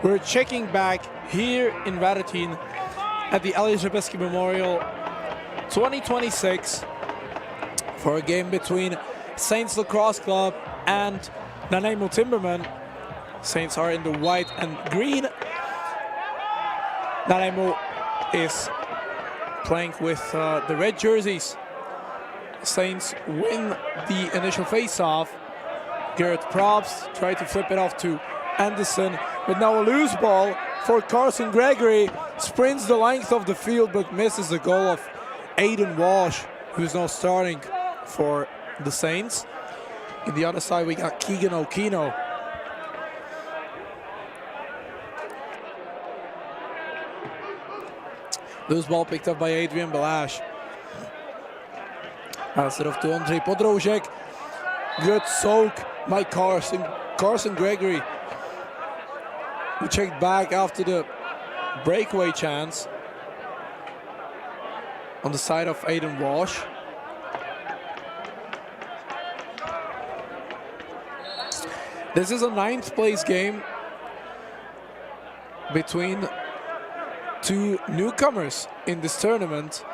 We're checking back here in Radotín at the Aleš Hřebeský Memorial 2026 for a game between Saints Lacrosse Club and Nanaimo Timbermen. Saints are in the white and green. Nanaimo is playing with the red jerseys. Saints win the initial face-off. Garrett Probst tried to flip it off to Anderson, but now a loose ball for Carson Gregory. Sprints the length of the field but misses the goal of Aiden Walsh, who's now starting for the Saints. In the other side we got Keegan Okino. Loose ball picked up by Adrian Balash. Pass it off to Andrei Podrožek. Good soak by Carson Gregory, who checked back after the breakaway chance on the side of Aiden Walsh. This is a 9th place game between two newcomers in this tournament.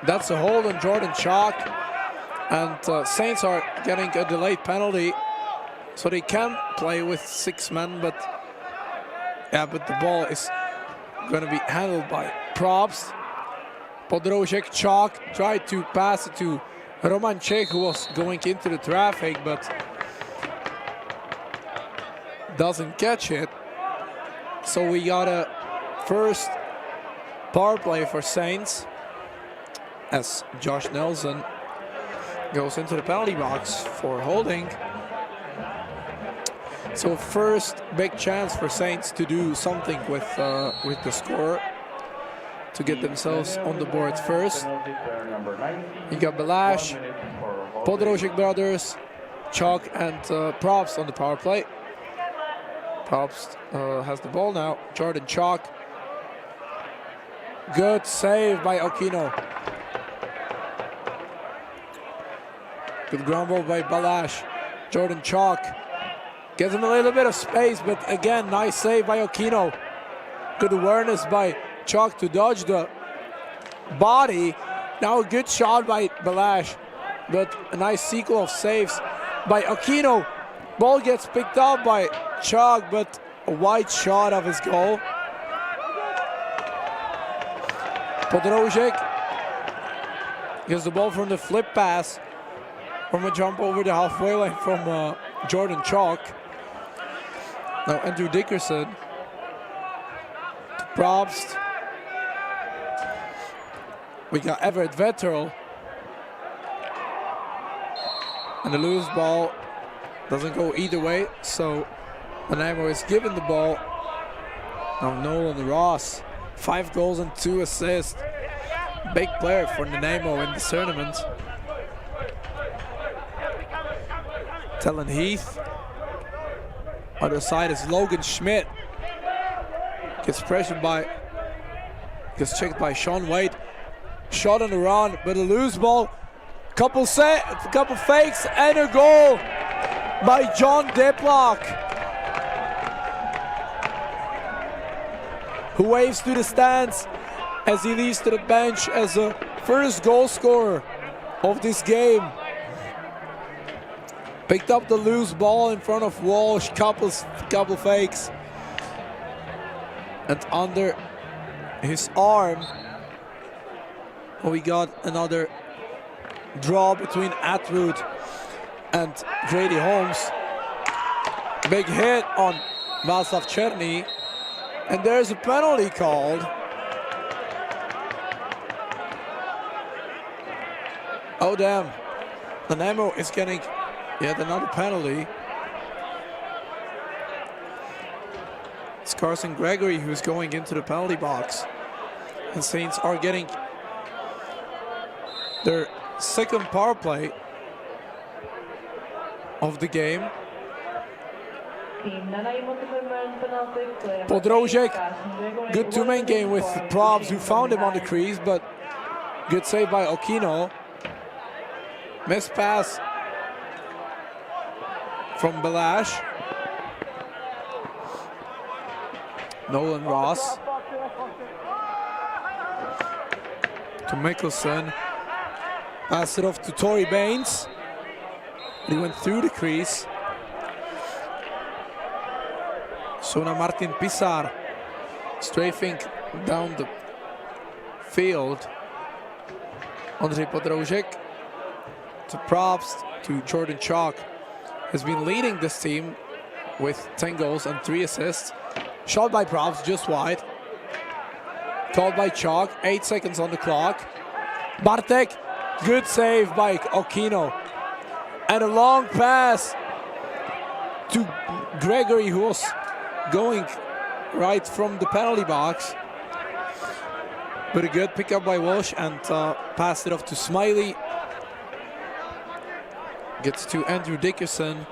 That's a hold on Jordan Chalk, and Saints are getting a delayed penalty, so they can play with 6 men, but the ball is going to be handled by Probst. Podrožek, Chalk tried to pass it to Roman Czech, who was going into the traffic, but doesn't catch it. So we got a first power play for Saints as Josh Nelson goes into the penalty box for holding. So first big chance for Saints to do something with the score, to get themselves on the board first. You got Balash, Podrožek brothers, Chalk and Probst on the power play. Probst has the ball now. Jordan Chalk. Good save by Okino. Good ground ball by Balash. Jordan Chalk gives him a little bit of space, but again, nice save by Okino. Good awareness by Chalk to dodge the body. Now a good shot by Balash, but a nice sequel of saves by Okino. Ball gets picked up by Chalk, but a wide shot of his goal. Podrožek gets the ball from the flip pass, from a jump over the halfway line from Jordan Chalk. Now Andrew Dickerson to Probst. We got Everett Vetterl. And the loose ball doesn't go either way, so Nanaimo is given the ball. Now Nolan Ross, 5 goals and 2 assists. Big player for Nanaimo in this tournament. Tellen Heath. Other side is Logan Schmidt. Gets pressured by, gets checked by Sean Wade. Shot on the run, but a loose ball. Couple fakes and a goal by John Diplock, who waves to the stands as he leaves to the bench as the first goal scorer of this game. Picked up the loose ball in front of Walsh, couple fakes, and under his arm we got another draw between Atwood and Grady Holmes. Big hit on Václav Černý, and there's a penalty called. Oh damn, Nanaimo is getting yet another penalty. It's Carson Gregory who's going into the penalty box, and Saints are getting their second power play of the game. Podrožek, good two-man game with Probst, who found him on the crease, but good save by Okino. Missed pass from Balash. Nolan Ross. To Mickelson. Pass it off to Tory Baines. He went through the crease. So now Martin Pisar strafing down the field. Ondřej Podroužek to Probst to Jordan Chalk. Has been leading this team with 10 goals and 3 assists. Shot by Probst, just wide. Called by Chalk, 8 seconds on the clock. Bartek, good save by Okino. And a long pass to Gregory, who was going right from the penalty box. But a good pickup by Walsh and passed it off to Smiley. Gets to Andrew Dickerson.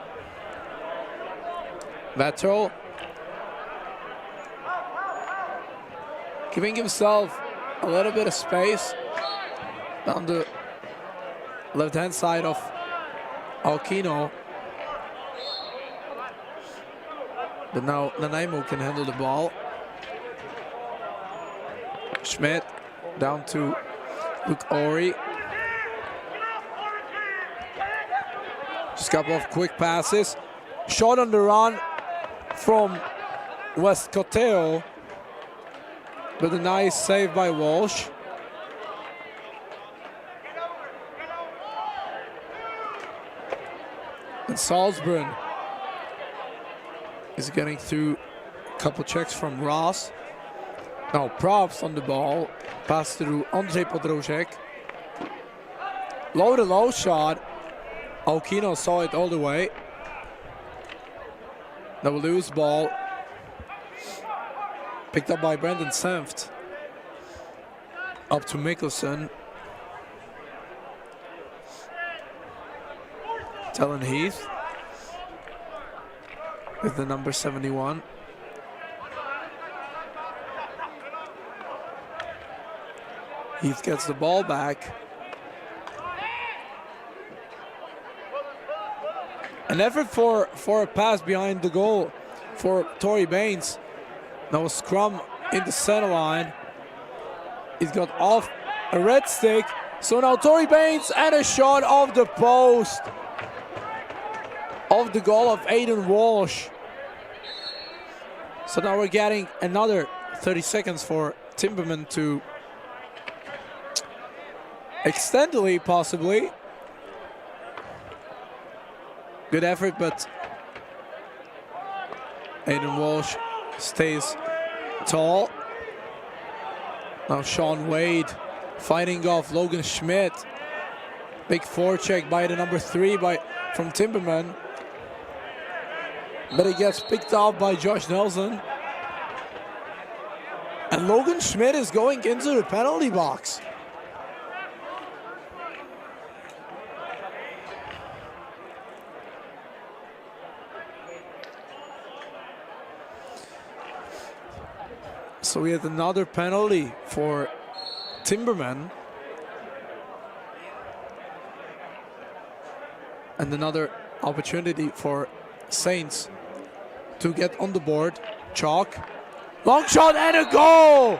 Vettel. Giving himself a little bit of space down the left-hand side of Alkino. But now Nanaimo can handle the ball. Schmidt down to Luke Ori. Just a couple of quick passes. Shot on the run from West Coteo. But a nice save by Walsh. And Salzburn is getting through a couple checks from Ross. Now Probst on the ball. Pass through Ondřej Podroužek. Low to low shot. Alkino saw it all the way. Now a loose ball. Picked up by Brendan Senft. Up to Mickelson. Talon Heath with the number 71. Heath gets the ball back. An effort for a pass behind the goal for Tory Baines. Now a scrum in the center line. He's got off a red stick. So now Tory Baines and a shot off the post of the goal of Aidan Walsh. So now we're getting another 30 seconds for Timbermen to extend the lead possibly. Good effort, but Aidan Walsh stays tall. Now Sean Wade fighting off Logan Schmidt. Big forecheck by the number 3 from Timberman. But it gets picked off by Josh Nelson. And Logan Schmidt is going into the penalty box. So we had another penalty for Timbermen. And another opportunity for Saints to get on the board. Chalk. Long shot and a goal!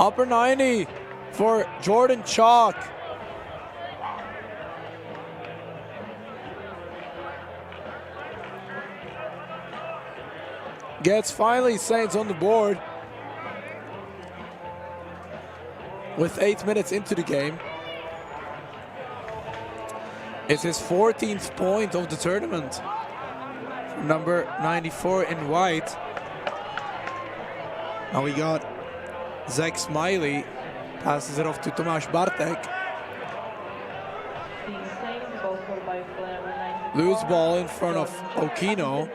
Upper 90 for Jordan Chalk. Gets finally Saints on the board with 8 minutes into the game. It's his 14th point of the tournament. From number 94 in white. Now we got Zach Smiley. Passes it off to Tomáš Bartek. Loose ball in front of Okino.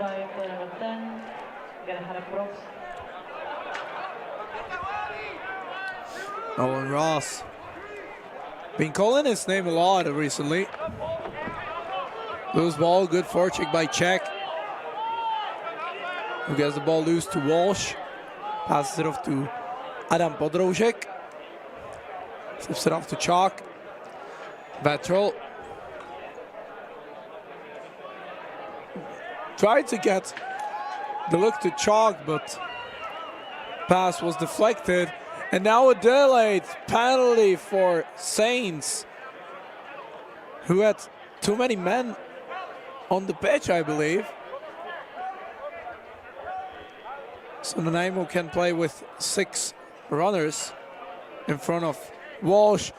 Nolan Ross. Been calling his name a lot recently. Loose ball, good forecheck by Czech. Who gets the ball loose to Walsh. Passes it off to Adam Podroužek. Flips it off to Chalk. Vettel. tried to get the look to chalk, but pass was deflected. And now a delayed penalty for Saints, who had too many men on the pitch, I believe. So Nanaimo can play with 6 runners in front of Walsh.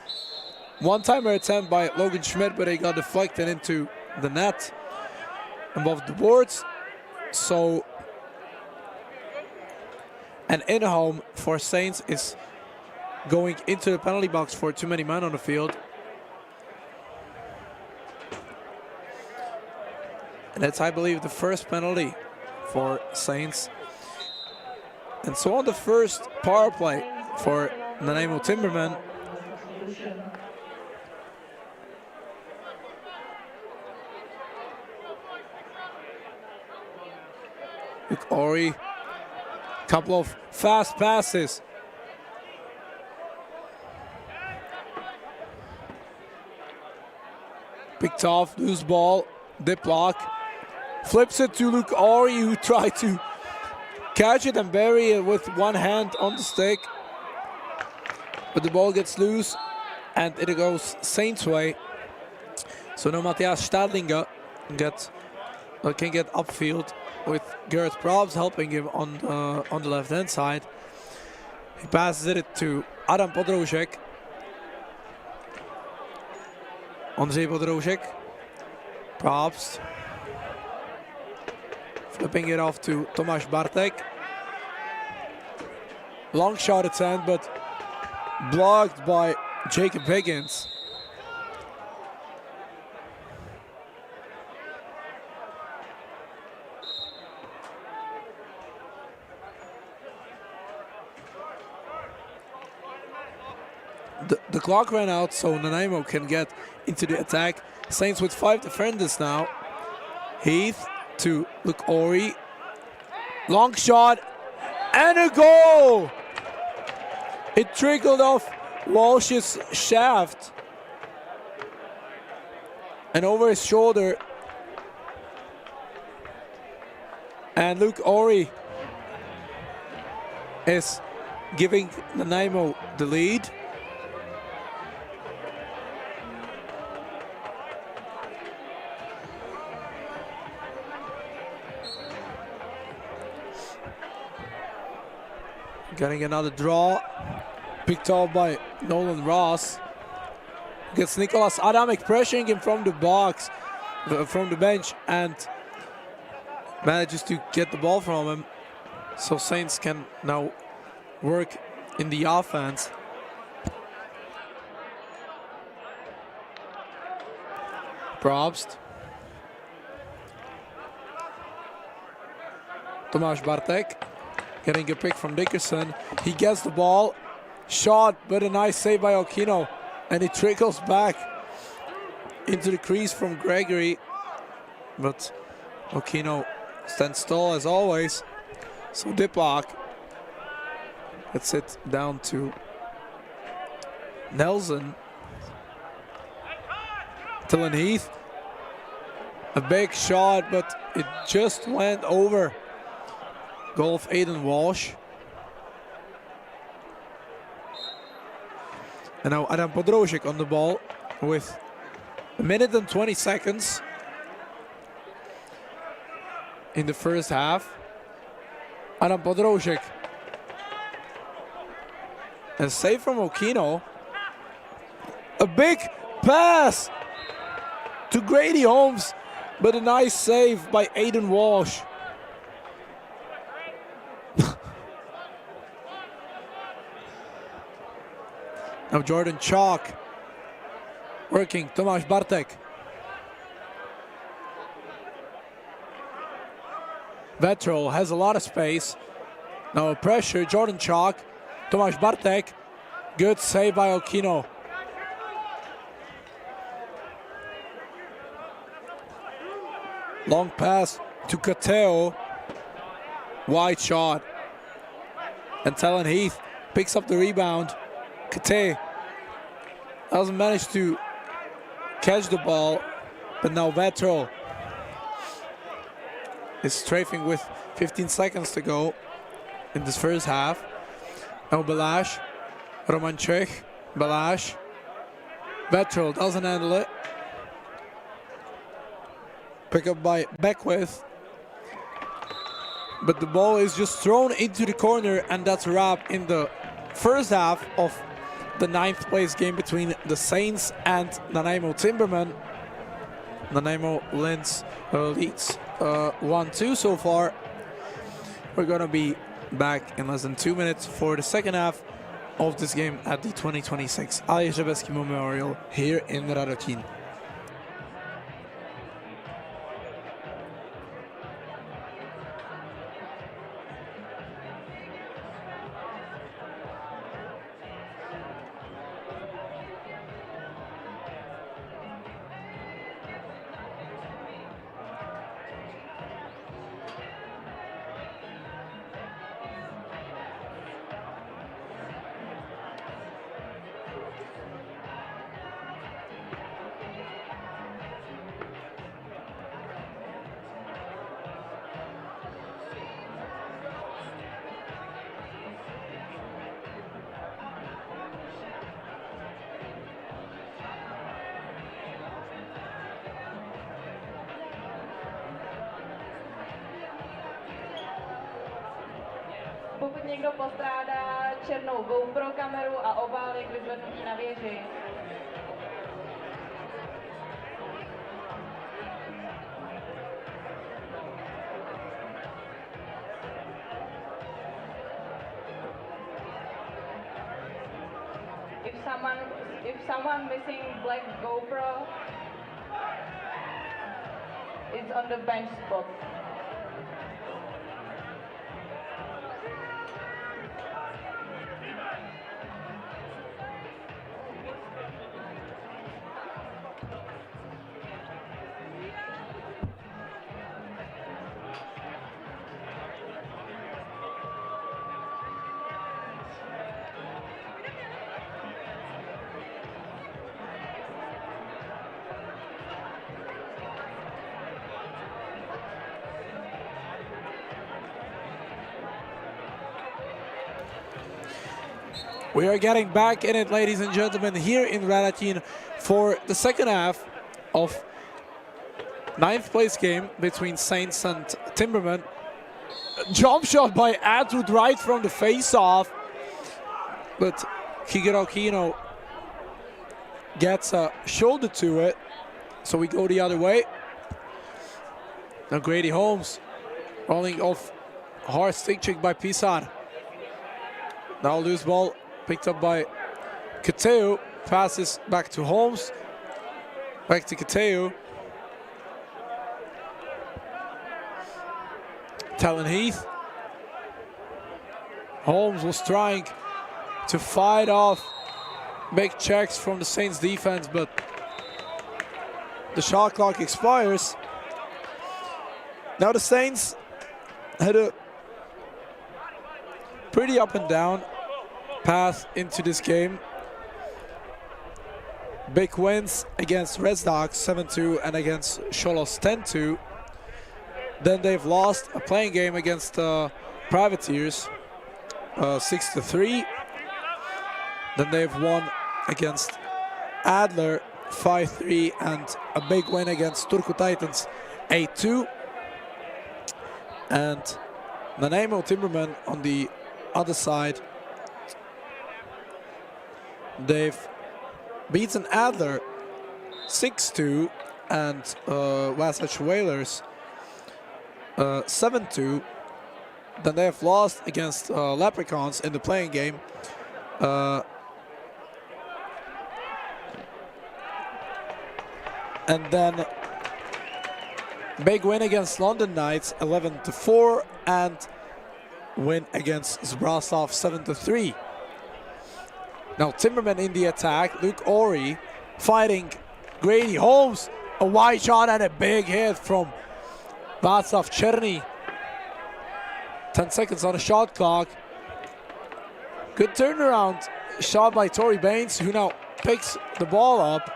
One-timer attempt by Logan Schmidt, but he got deflected into the net above the boards. So an in-home for Saints is going into the penalty box for too many men on the field. And that's, I believe, the first penalty for Saints. And so on the first power play for Nanaimo Timbermen, look, Ori, couple of fast passes. Picked off, loose ball, dip block. Flips it to Luke Ori, who tried to catch it and bury it with one hand on the stick. But the ball gets loose and it goes Saints' way. So now Matthias Stadlinger can get upfield with Gerrit Probst helping him on the left-hand side. He passes it to Adam Podroušek. Ondřej Podroušek. Probst. Flipping it off to Tomáš Bartek. Long shot attempt, but blocked by Jacob Higgins. The clock ran out, so Nanaimo can get into the attack. Saints with 5 defenders now. Heath to Luke Ori. Long shot and a goal! It trickled off Walsh's shaft and over his shoulder. And Luke Ori is giving Nanaimo the lead. Getting another draw, picked up by Nolan Ross. Gets Nicholas Adamek pressuring him from the box, from the bench, and manages to get the ball from him. So Saints can now work in the offense. Probst. Tomáš Bartek. Getting a pick from Dickerson. He gets the ball. Shot, but a nice save by Okino. And it trickles back into the crease from Gregory. But Okino stands tall as always. So Diplock gets it down to Nelson. Dylan Heath. A big shot, but it just went over goal of Aiden Walsh. And now Adam Podroušek on the ball with 1 minute and 20 seconds in the first half. Adam Podroušek. And save from Okino. A big pass to Grady Holmes, but a nice save by Aiden Walsh. Now Jordan Chalk working, Tomáš Bartek. Vetrol has a lot of space. Now a pressure, Jordan Chalk, Tomáš Bartek. Good save by Okino. Long pass to Kateo. Wide shot. And Talon Heath picks up the rebound. Kate doesn't manage to catch the ball, but now Vetrol is strafing with 15 seconds to go in this first half. Now Balázs, Roman Czech, Balázs. Vetrol doesn't handle it. Pick up by Beckwith. But the ball is just thrown into the corner, and that's a wrap in the first half of the 9th place game between the Saints and Nanaimo Timbermen. Nanaimo leads 1-2 so far. We're gonna be back in less than 2 minutes for the second half of this game at the 2026 Aleš Hřebeský Memorial here in Radotín. Pokud někdo postrádá černou GoPro kameru a obálek vyzvednutí na věži. If someone missing black GoPro is on the bench spot. We are getting back in it, ladies and gentlemen, here in Radotín for the second half of 9th place game between Saints and Timbermen. Jump shot by Atwood right from the face-off, but Higuro Kino gets a shoulder to it, so we go the other way. Now Grady Holmes rolling off hard stick check by Pisar. Now loose ball picked up by Kateu, passes back to Holmes, back to Kateu. Talon Heath. Holmes was trying to fight off big checks from the Saints defense, but the shot clock expires. Now the Saints had a pretty up and down path into this game. Big wins against Red Dogs 7-2 and against Cholos 10-2. Then they've lost a playing game against Privateers 6-3. Then they've won against Adler 5-3 and a big win against Turku Titans 8-2. And Nanaimo Timbermen on the other side, they've beaten Adler 6-2 and Wasatch Whalers 7-2. Then they have lost against Leprechauns in the playing game. And then big win against London Knights 11-4 and win against Zbrasov 7-3. Now Timbermen in the attack. Luke Ori fighting Grady Holmes. A wide shot and a big hit from Václav Černý. 10 seconds on the shot clock. Good turnaround shot by Tory Baines, who now picks the ball up.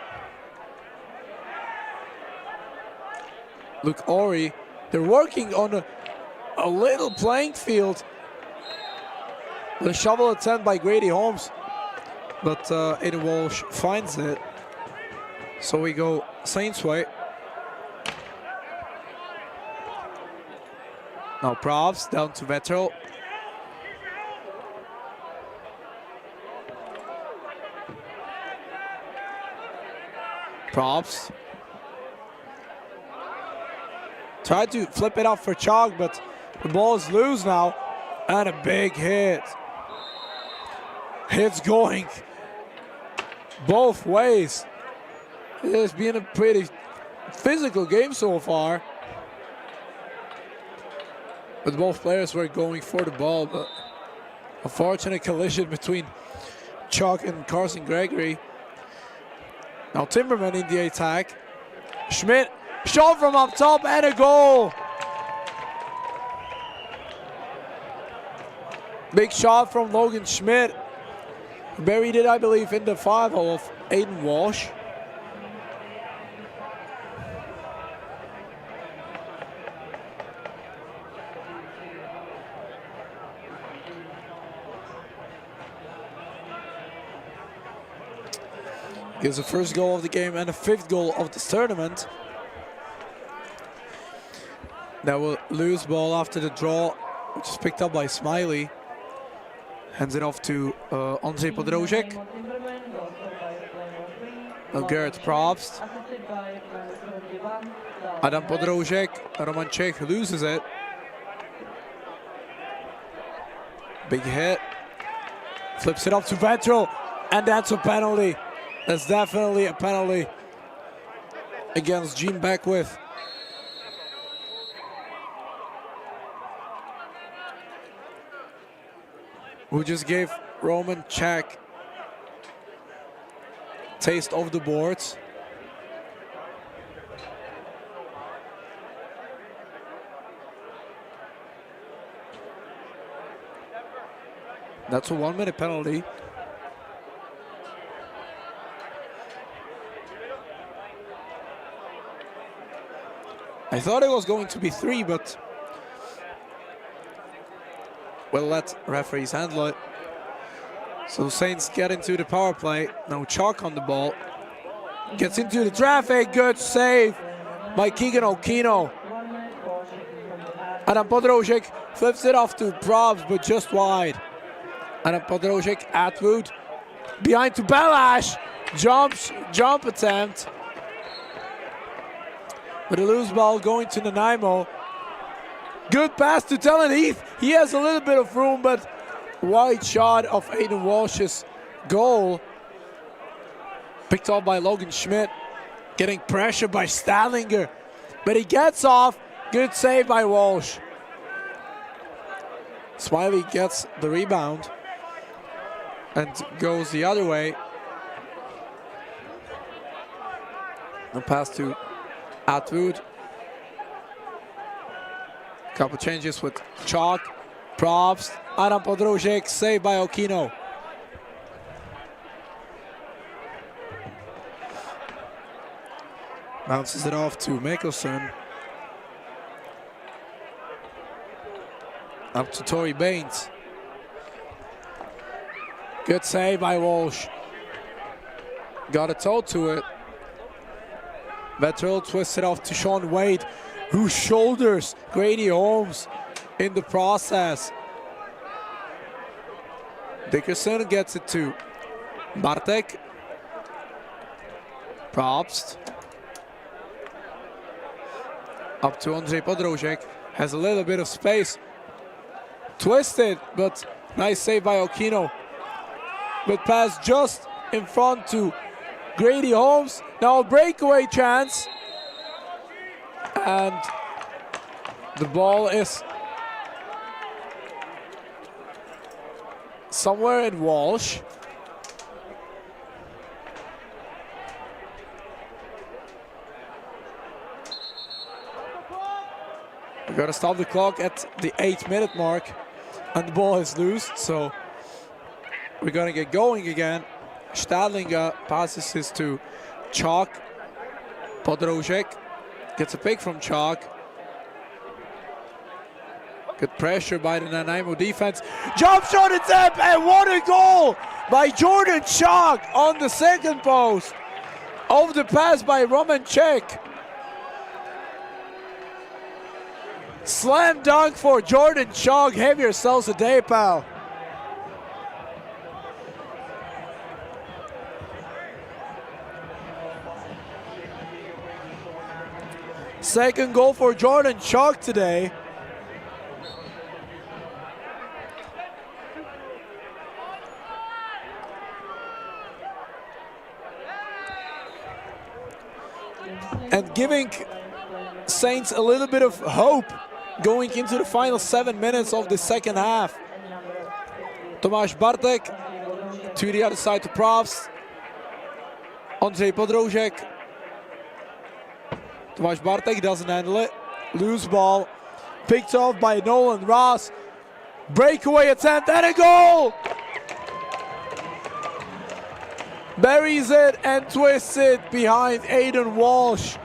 Luke Ori They're working on a little playing field. The shovel attempt by Grady Holmes, but Aiden Walsh finds it. So we go Saints way. Now Probst down to Vettel. Probst. Tried to flip it up for Chalk, but the ball is loose now. And a big hit. Hits going both ways. It has been a pretty physical game so far. But both players were going for the ball, but unfortunate collision between Chalk and Carson Gregory. Now Timbermen in the attack. Schmidt, shot from up top and a goal. Big shot from Logan Schmidt. Buried it, I believe, in the 5-hole of Aiden Walsh. Gives the first goal of the game and the 5th goal of this tournament. Now we'll lose ball after the draw, which is picked up by Smiley. Hands it off to Ondřej Podroužek. Now Garrett Probst. Adam Podroužek. Roman Czech loses it. Big hit. Flips it up to Vettel. And that's a penalty. That's definitely a penalty against Gene Beckwith. Who just gave Roman Czech taste of the boards. That's a 1-minute penalty. I thought it was going to be 3, but we'll let referees handle it. So Saints get into the power play. Now Chalk on the ball. Gets into the traffic. Good save by Keegan Okino. Adam Podroužek flips it off to Probst, but just wide. Adam Podroužek, Atwood. Behind to Balash. Jump attempt. With a loose ball going to Nanaimo. Good pass to Talon Heath. He has a little bit of room, but wide shot of Aiden Walsh's goal. Picked off by Logan Schmidt. Getting pressure by Stadlinger. But he gets off. Good save by Walsh. Smiley gets the rebound and goes the other way. The pass to Atwood. Couple changes with Chalk, Probst, Adam Podroužek, saved by Okino. Bounces it off to Mickelson. Up to Tory Baines. Good save by Walsh. Got a toe to it. Vettel twists it off to Sean Wade, who shoulders Grady Holmes in the process. Dickerson gets it to Bartek. Probst. Up to Ondřej Podroužek. Has a little bit of space. Twisted, but nice save by Okino. But pass just in front to Grady Holmes. Now a breakaway chance. And the ball is somewhere in Walsh. We gotta stop the clock at the 8-minute mark. And the ball is loose, so we're gonna get going again. Stadlinger passes this to Chalk. Podroužek gets a pick from Chalk. Good pressure by the Nanaimo defense. Jump shot attempt, and what a goal by Jordan Chalk on the second post. Over the pass by Roman Czech. Slam dunk for Jordan Chalk. Have yourselves a day, pal. Second goal for Jordan Chalk today. And giving Saints a little bit of hope going into the final 7 minutes of the second half. Tomáš Bartek to the other side to Probst. Ondřej Podroužek. Tomáš Bartek doesn't handle it. Loose ball. Picked off by Nolan Ross. Breakaway attempt and a goal! Buries it and twists it behind Aiden Walsh.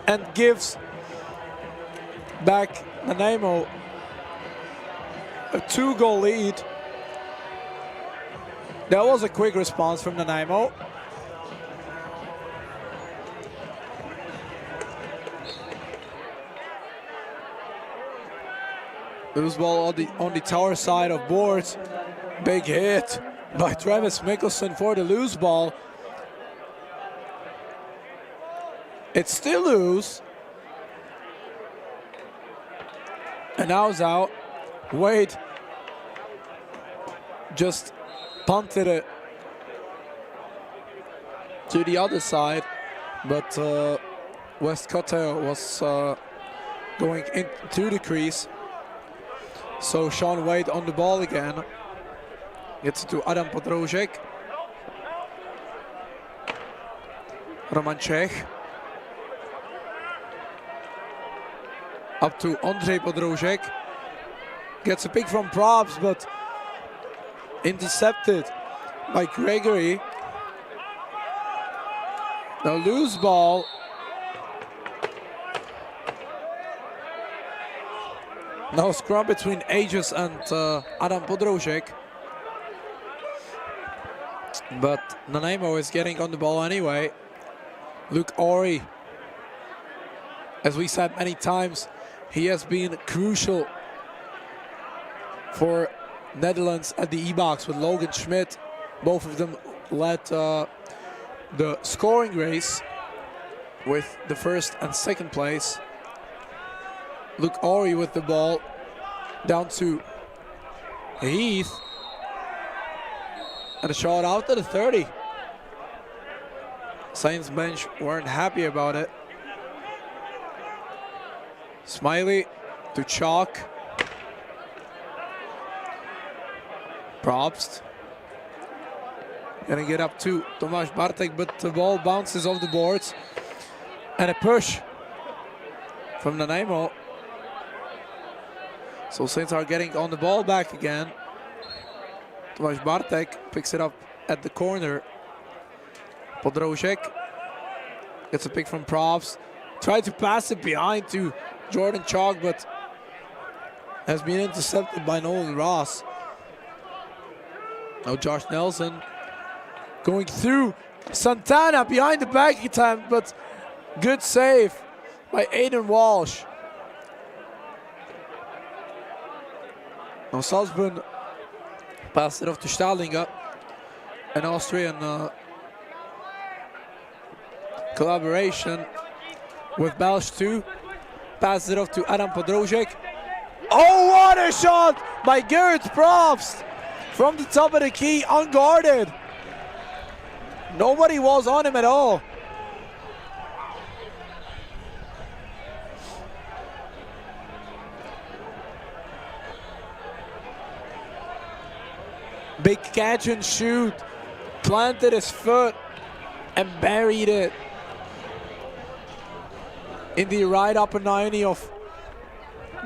And gives back Nanaimo a 2-goal lead. That was a quick response from Nanaimo. Loose ball on the tower side of boards. Big hit by Travis Mickelson for the loose ball. It's still loose. And now it's out. Wade just punted it to the other side, but Westcott was going into the crease. So Sean Wade on the ball again. Gets it to Adam Podroužek. Roman Czech. Up to Ondřej Podroužek. Gets a pick from Probst, but intercepted by Gregory. Now loose ball. Now scrum between Aegis and Adam Podroužek. But Nanaimo is getting on the ball anyway. Luke Ori, as we said many times, he has been crucial for Netherlands at the E-box with Logan Schmidt. Both of them led the scoring race with the first and second place. Luke Ori with the ball down to Heath. And a shot out to the 30. Saints bench weren't happy about it. Smiley to Chalk. Probst. Gonna get up to Tomáš Bartek, but the ball bounces off the boards. And a push from Nanaimo. So Saints are getting on the ball back again. Tomáš Bartek picks it up at the corner. Podroužek gets a pick from Probst. Tried to pass it behind to Jordan Chalk, but has been intercepted by Nolan Ross. Now Josh Nelson going through Santana behind the back attempt, but good save by Aiden Walsh. Now Salzburg passed it off to Stahlinger, an Austrian collaboration with Belsh too. Passes it off to Adam Podroužek. Oh, what a shot by Gerrit Probst from the top of the key, unguarded. Nobody was on him at all. Big catch and shoot. Planted his foot and buried it in the right upper 90 of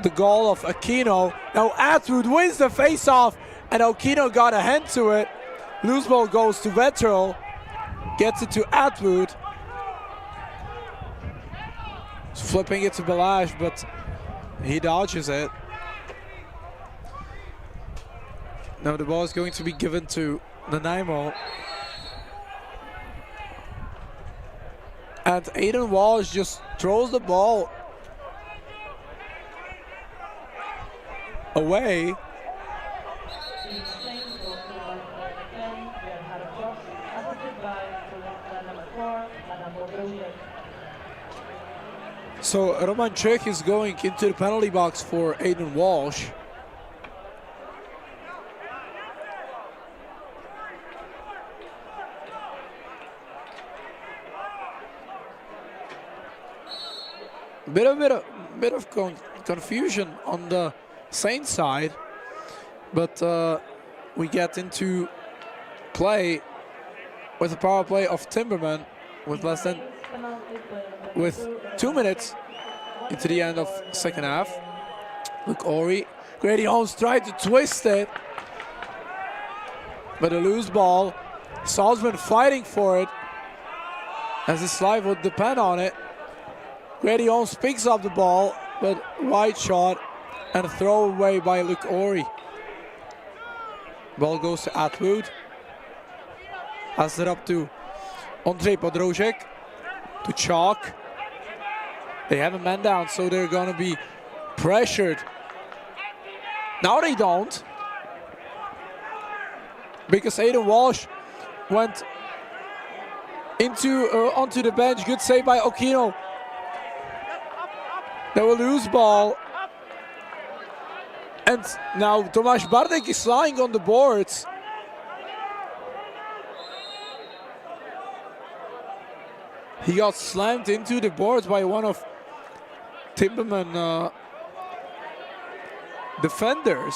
the goal of Aquino. Now Atwood wins the face-off, and Aquino got a hand to it. Loose ball goes to Vettel. Gets it to Atwood. Flipping it to Balazs, but He dodges it. Now the ball is going to be given to Nanaimo. And Aiden Walsh just throws the ball away. So Roman Czech is going into the penalty box for Aiden Walsh. Bit of confusion on the Saints side, but we get into play with a power play of Timbermen with 2 minutes into the end of second half. Look, Ori, Grady Holmes tried to twist it, but a loose ball. Salzman fighting for it, as his life would depend on it. Grady Holmes picks up the ball, but wide shot and a throw away by Luke Ori. Ball goes to Atwood. Has it up to Ondřej Podroužek, to Chalk. They have a man down, so they're gonna be pressured. Now they don't, because Aiden Walsh went into onto the bench. Good save by Okino. They will lose ball. And now Tomáš Bardek is lying on the boards. He got slammed into the boards by one of Timbermen defenders.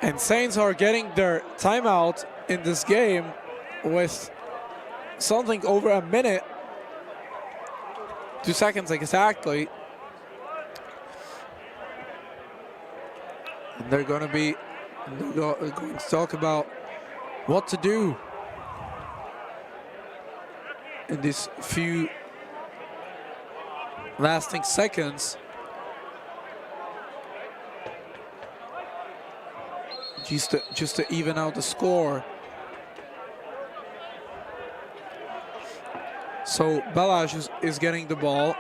And Saints are getting their timeout in this game with something over a minute, 2 seconds exactly. And they're going to talk about what to do in these few lasting seconds. Just to even out the score. So Balázs is getting the ball,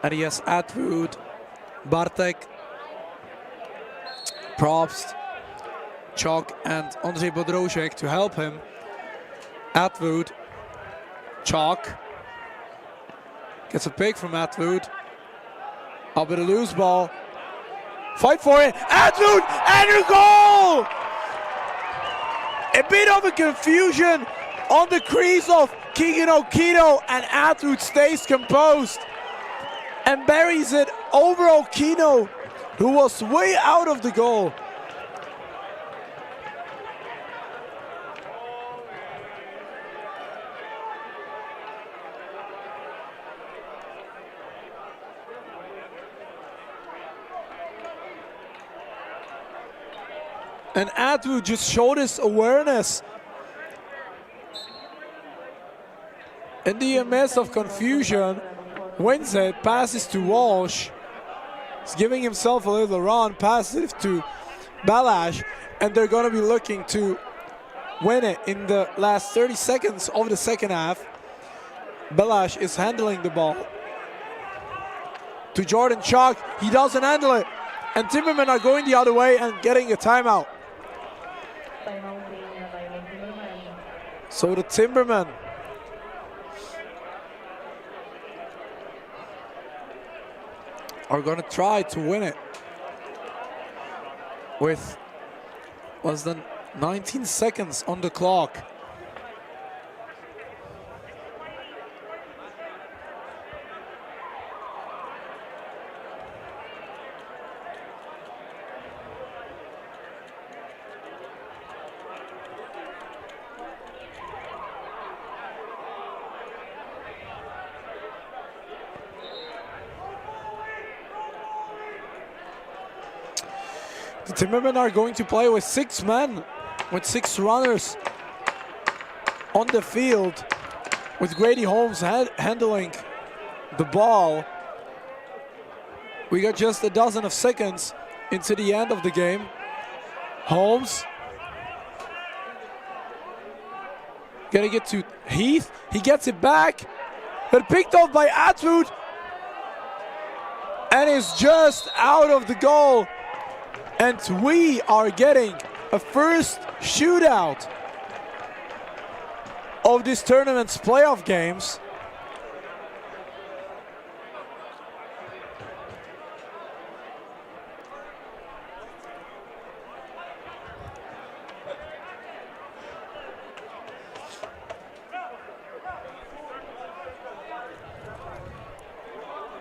and he has Atwood, Bartek, Probst, Chalk, and Ondřej Podroužek to help him. Atwood, Chalk gets a pick from Atwood. Up with a loose ball. Fight for it, Atwood, and a goal! A bit of a confusion on the crease of Keegan Okino, and Atwood stays composed and buries it over Okino, who was way out of the goal. And Atwood just showed his awareness in the midst of confusion, wins it, passes to Walsh. He's giving himself a little run, passes it to Balázs, and they're going to be looking to win it in the last 30 seconds of the second half. Balázs is handling the ball to Jordan Chalk. He doesn't handle it, and Timbermen are going the other way and getting a timeout. So the Timbermen are going to try to win it with less than 19 seconds on the clock. The Timbermen are going to play with 6 men, with 6 runners on the field with Grady Holmes handling the ball. We got just a dozen of seconds into the end of the game. Holmes gonna get to Heath. He gets it back, but picked off by Atwood, and is just out of the goal. And we are getting a first shootout of this tournament's playoff games.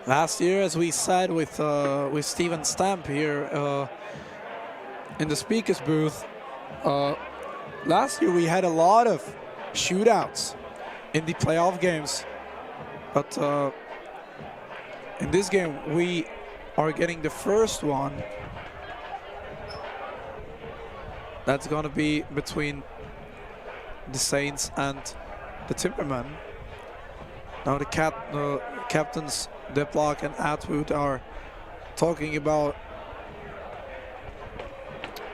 Last year, as we said with Steven Stamp here in the speakers booth, last year we had a lot of shootouts in the playoff games, but in this game we are getting the first one. That's gonna be between the Saints and the Timbermen. Now the captains Diplock and Atwood are talking about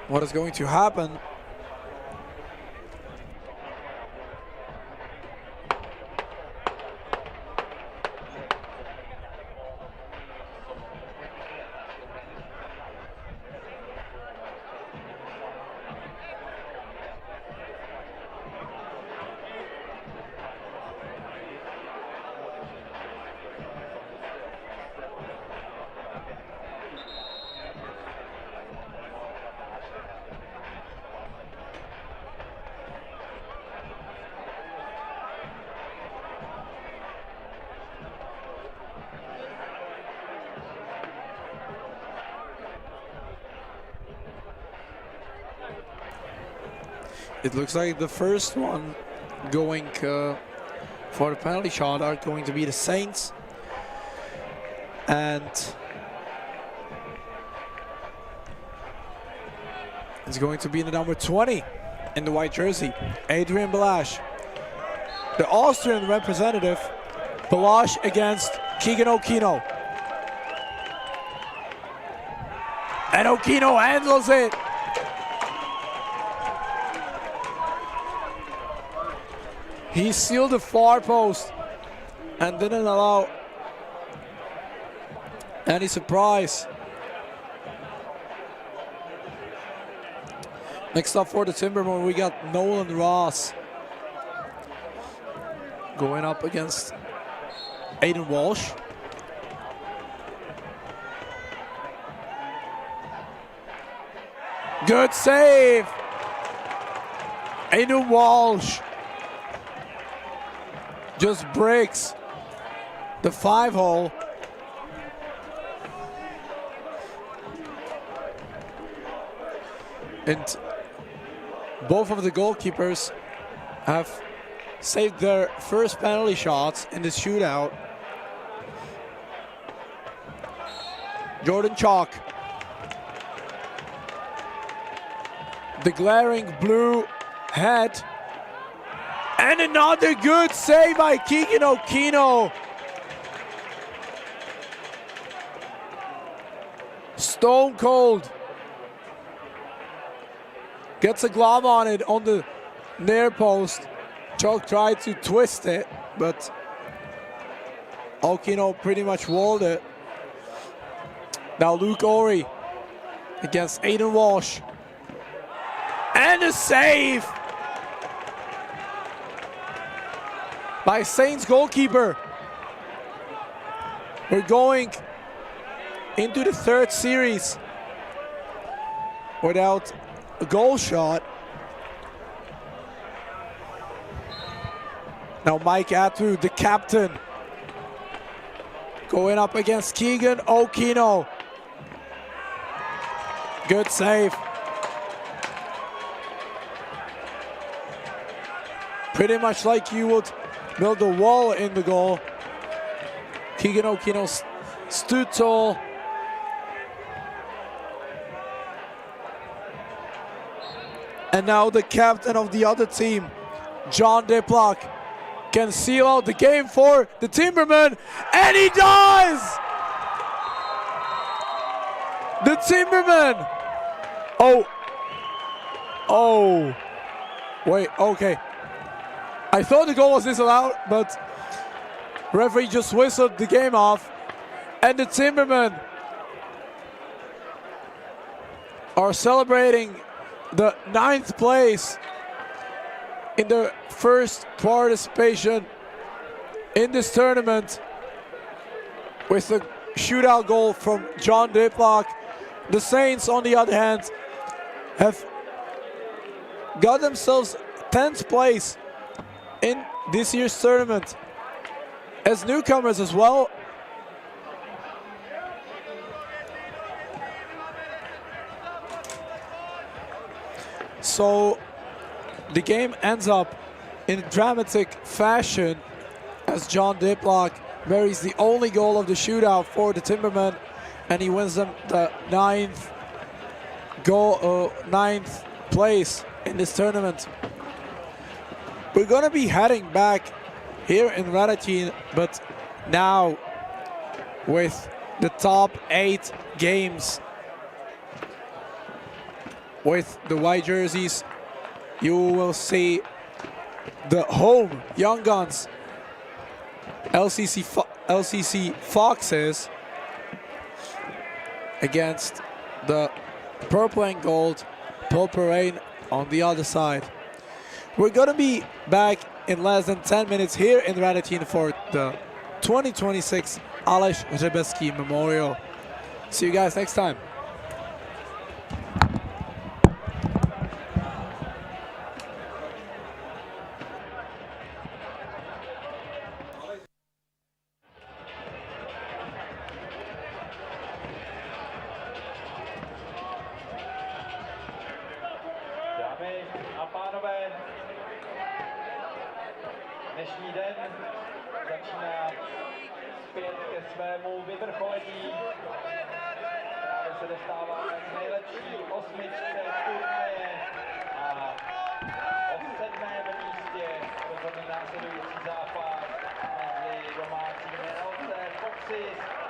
what is going to happen. It looks like the first one going for the penalty shot are going to be the Saints. And it's going to be the number 20 in the white jersey, Adrian Balash. The Austrian representative, Balash against Keegan Okino. And Okino handles it. He sealed the far post and didn't allow any surprise. Next up for the Timbermen, we got Nolan Ross going up against Aiden Walsh. Good save. Aiden Walsh just breaks the 5-hole. And both of the goalkeepers have saved their first penalty shots in this shootout. Jordan Chalk. The glaring blue head. And another good save by Keegan Okino. Stone cold. Gets a glove on it on the near post. Chalk tried to twist it, but Okino pretty much walled it. Now Luke Ory against Aiden Walsh. And a save by Saints goalkeeper. We're going into the third series without a goal shot. Now Mike Atwood, the captain, going up against Keegan Okino. Good save. Pretty much like you would build a wall in the goal. Keegan Okino stood tall. And now the captain of the other team, John Diplock can seal out the game for the Timbermen, and he does! The Timbermen! Oh, wait, okay. I thought the goal was disallowed, but referee just whistled the game off, and the Timbermen are celebrating the 9th place in their first participation in this tournament with a shootout goal from John Diplock. The Saints, on the other hand, have got themselves 10th place in this year's tournament as newcomers as well. So the game ends up in dramatic fashion as John Diplock buries the only goal of the shootout for the Timbermen, and he wins them the 9th place in this tournament. We're gonna be heading back here in Radotín, but now with the top 8 games with the white jerseys. You will see the home Young Guns LCC Foxes against the purple and gold Purple Rain on the other side. We're gonna be back in less than 10 minutes here in Radotín for the 2026 Aleš Hřebeský Memorial. See you guys next time. Dámy a pánové, dnešní den začíná zpět ke svému vyvrcholení. Právě se dostáváme k nejlepší 8. turnaje a o 7. místě rozhodne následující zápas mezi domácími LC Foxes